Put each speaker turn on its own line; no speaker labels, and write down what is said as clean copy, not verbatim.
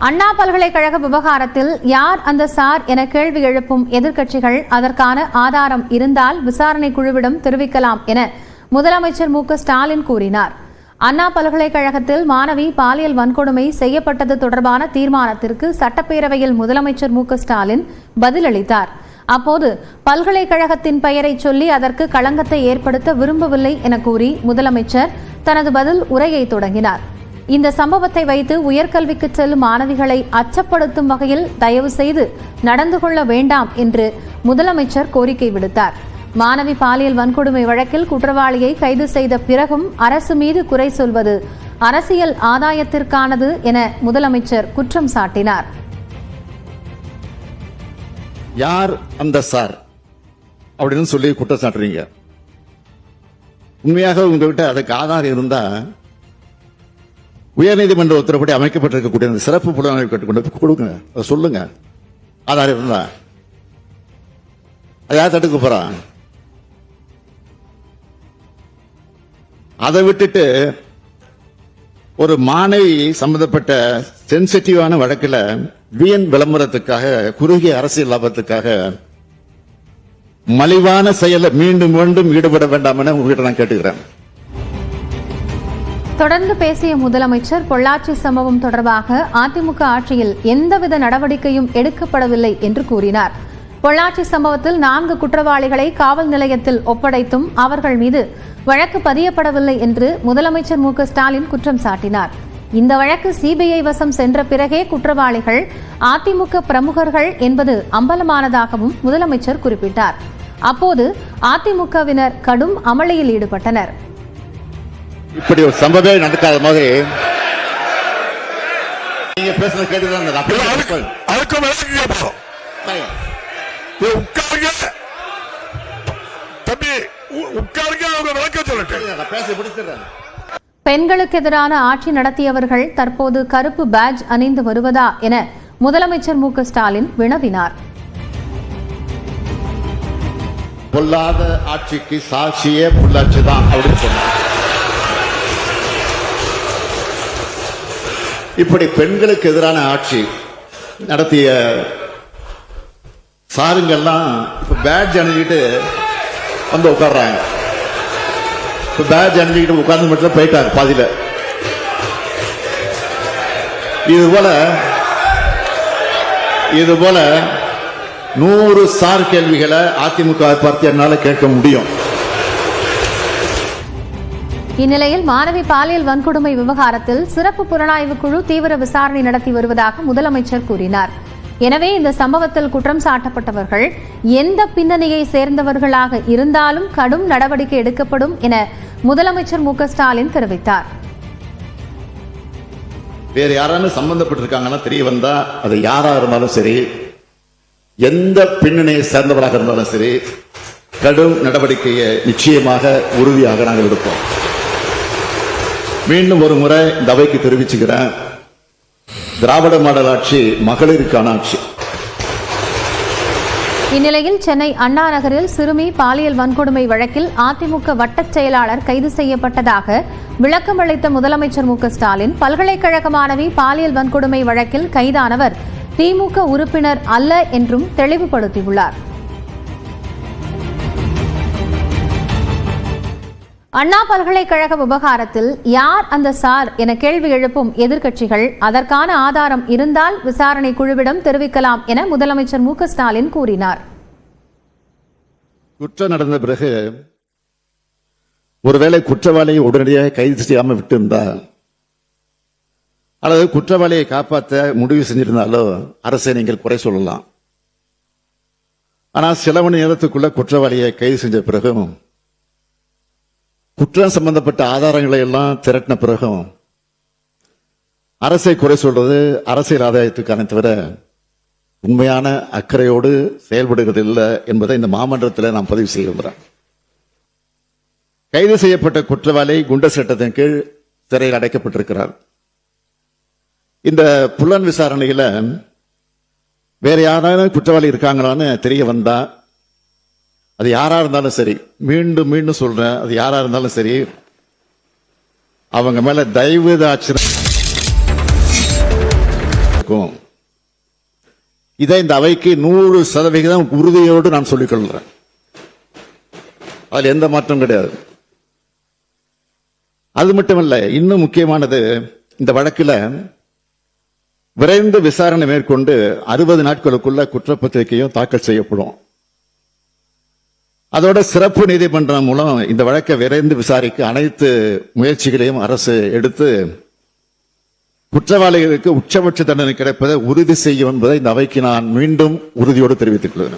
அண்ணா பல்கலைக்கழக விவகாரத்தில் யார் அந்த சார் என கேள்வி எழுப்பும் எதிர்க்கட்சிகள் அதற்கான ஆதாரம் இருந்தால் விசாரணை குழுவிடம் தெரிவிக்கலாம் என முதலமைச்சர் மு.க.ஸ்டாலின் கூறினார். அண்ணா பல்கலைக்கழகத்தில் மாணவி பாலியல் வன்கொடுமை செய்யப்பட்டது தொடர்பான தீர்மானத்திற்கு சட்டப்பேரவையில் முதலமைச்சர் மு.க.ஸ்டாலின் பதிலளித்தார். அப்போது பல்கலைக்கழகத்தின் பெயரை சொல்லி அதற்கு களங்கத்தை ஏற்படுத்த விரும்பவில்லை என கூறி முதலமைச்சர் தனது பதில் உரையை தொடங்கினார். இந்த சம்பவத்தை வைத்து உயர்கல்விக்கு செல்லும் மாணவிகளை அச்சப்படுத்தும் வகையில் தயவு செய்து நடந்து கொள்ள வேண்டாம் என்று முதலமைச்சர் கோரிக்கை விடுத்தார். மாணவி பாலியல் வன்கொடுமை வழக்கில் குற்றவாளியை கைது செய்த பிறகும் அரசு மீது குறை சொல்வது அரசியல் ஆதாயத்திற்கானது என முதலமைச்சர் குற்றம் சாட்டினார்.
யார் அந்த சார் அப்படின்னு சொல்லி குற்றம் சாட்டுறீங்க? உண்மையாக உங்ககிட்ட அதுக்கு ஆதாரம் இருந்தா உயர்நீதிமன்ற உத்தரப்படி அமைக்கப்பட்டிருக்கக்கூடிய அந்த சிறப்பு புலனாய்வு கட்டுக்கொண்டு கொடுங்க, அதை சொல்லுங்க. ஆதாரம் இருந்தா அதை யார் தடுக்க போறான்? அதை விட்டுட்டு ஒரு மாணவி சம்பந்தப்பட்ட சென்சிட்டிவான வழக்கில் வீண் விளம்பரத்துக்காக, குறுகிய அரசியல் லாபத்துக்காக மலிவான செயலை மீண்டும் மீண்டும் ஈடுபட வேண்டாம் என உங்ககிட்ட நான் கேட்டுக்கிறேன்.
தொடர்ந்து பேசிய முதலமைச்சர் பொள்ளாச்சி சம்பவம் தொடர்பாக அதிமுக ஆட்சியில் எந்தவித நடவடிக்கையும் எடுக்கப்படவில்லை என்று கூறினார். பொள்ளாச்சி சம்பவத்தில் 4 குற்றவாளிகளை காவல் நிலையத்தில் ஒப்படைத்தும் அவர்கள் மீது வழக்கு பதியப்படவில்லை என்று முதலமைச்சர் மு.க.ஸ்டாலின் குற்றம் சாட்டினார். இந்த வழக்கு சிபிஐ வசம் சென்ற பிறகே குற்றவாளிகள் அதிமுக பிரமுகர்கள் என்பது அம்பலமானதாகவும் முதலமைச்சர் குறிப்பிட்டார். அப்போது அதிமுகவினர் கடும் அமளியில் ஈடுபட்டனர்.
இப்படி ஒரு சம்பவமே நடக்காத மாதிரி நீங்க பேசுறது கேட்டுதான்
பெண்களுக்கு எதிரான ஆட்சி நடத்தியவர்கள் தற்போது கருப்பு பேட்ஜ் அணிந்து வருவதா என முதலமைச்சர் மு.க.ஸ்டாலின் வினவினார்.
பொல்லாத ஆட்சிக்கு சாட்சியே பொள்ளாச்சி தான் அப்படின்னு சொன்னார். இப்படி பெண்களுக்கு எதிரான ஆட்சி நடத்திய சாருங்கெல்லாம் இப்ப பேட்ஜ் அணிஞ்சிட்டு வந்து உட்கார்றாங்க. இப்ப பேட்ஜ் அணிஞ்சிக்கிட்டு உட்கார்ந்து மட்டும் போயிட்டாங்க பாதியில. இதுபோல 100 சார் கேள்விகளை அதிமுக பார்த்து என்னால கேட்க முடியும்.
இந்நிலையில் மாணவி பாலியல் வன்கொடுமை விவகாரத்தில் சிறப்பு புலனாய்வு குழு தீவிர விசாரணை நடத்தி வருவதாக முதலமைச்சர் கூறினார். எனவே இந்த சம்பவத்தில் குற்றம் சாட்டப்பட்டவர்கள் எந்த பின்னணியை சேர்ந்தவர்களாக இருந்தாலும் கடும் நடவடிக்கை எடுக்கப்படும் என முதலமைச்சர் மு.க.ஸ்டாலின் தெரிவித்தார்.
வேற யாராலும் சம்பந்தப்பட்டிருக்காங்கன்னா தெரிய வந்தா அது யாரா இருந்தாலும் சரி, எந்த பின்னணியை சேர்ந்தவராக இருந்தாலும் சரி, கடும் நடவடிக்கையை நிச்சயமாக உறுதியாக நாங்கள் எடுப்போம். மீண்டும் ஒரு முறை இந்த அவைக்கு தெரிவிச்சுக்கிறேன், திராவிட மாடல் ஆட்சி மகளிருக்கான ஆட்சி.
இந்நிலையில் சென்னை அண்ணா நகரில் சிறுமி பாலியல் வன்கொடுமை வழக்கில் அதிமுக வட்டச் செயலாளர் கைது செய்யப்பட்டதாக விளக்கம் அளித்த முதலமைச்சர் மு.க.ஸ்டாலின் பல்கலைக்கழக மாணவி பாலியல் வன்கொடுமை வழக்கில் கைதானவர் திமுக உறுப்பினர் அல்ல என்றும் தெளிவுபடுத்தியுள்ளார். அண்ணா பல்கலைக்கழக விவகாரத்தில் யார் அந்த சார் என கேள்வி எழுப்பும் எதிர்க்கட்சிகள் அதற்கான ஆதாரம் இருந்தால் விசாரணை குழுவிடம் தெரிவிக்கலாம் என முதலமைச்சர் மு.க.ஸ்டாலின் கூறினார்.
குற்றம் நடந்த பிறகு ஒருவேளை குற்றவாளியை உடனடியாக கைது செய்யாமல் விட்டிருந்தா அல்லது குற்றவாளியை காப்பாற்ற முடிவு செஞ்சிருந்தாலோ அரசை நீங்கள் குறை சொல்லலாம். ஆனால் சில மணி நேரத்துக்குள்ள குற்றவாளியை கைது செஞ்ச பிறகும் குற்றம் சம்பந்தப்பட்ட ஆதாரங்களை எல்லாம் திரட்டின பிறகும் அரசை குறை சொல்றது அரசியல் ஆதாயத்துக்கான தவிர உண்மையான அக்கறையோடு செயல்படுகிறது இல்லை என்பதை இந்த மாமன்றத்தில் நாம் பதிவு செய்கிறோம். கைது செய்யப்பட்ட குற்றவாளி குண்டர் சட்டத்தின் கீழ் சிறையில் அடைக்கப்பட்டிருக்கிறார். இந்த புலன் விசாரணையில வேற யாராவது குற்றவாளி இருக்காங்களான்னு தெரிய வந்தா அது யாரா இருந்தாலும் சரி, மீண்டும் மீண்டும் சொல்றேன், அது யாரா இருந்தாலும் சரி, அவங்க மேல தயவு ஆச்சு இருக்கும். இதை இந்த அவைக்கு 100% உறுதியோடு நான் சொல்லிக் கொள்கிறேன். அதில் எந்த மாற்றம் கிடையாது. அது மட்டுமல்ல, இன்னும் முக்கியமானது, இந்த வழக்கில் விரைந்து விசாரணை மேற்கொண்டு 60 நாட்களுக்குள்ள குற்றப்பத்திரிகையும் தாக்கல் செய்யப்படும். அதோட சிறப்பு நீதிமன்றம் மூலம் இந்த வழக்கை விரைந்து விசாரிக்க அனைத்து முயற்சிகளையும் அரசு எடுத்து குற்றவாளிகளுக்கு உச்சபட்ச தண்டனை கிடைப்பதை உறுதி செய்யும் என்பதை இந்த அவைக்கு நான் மீண்டும் உறுதியோடு தெரிவித்துக் கொள்கிறேன்.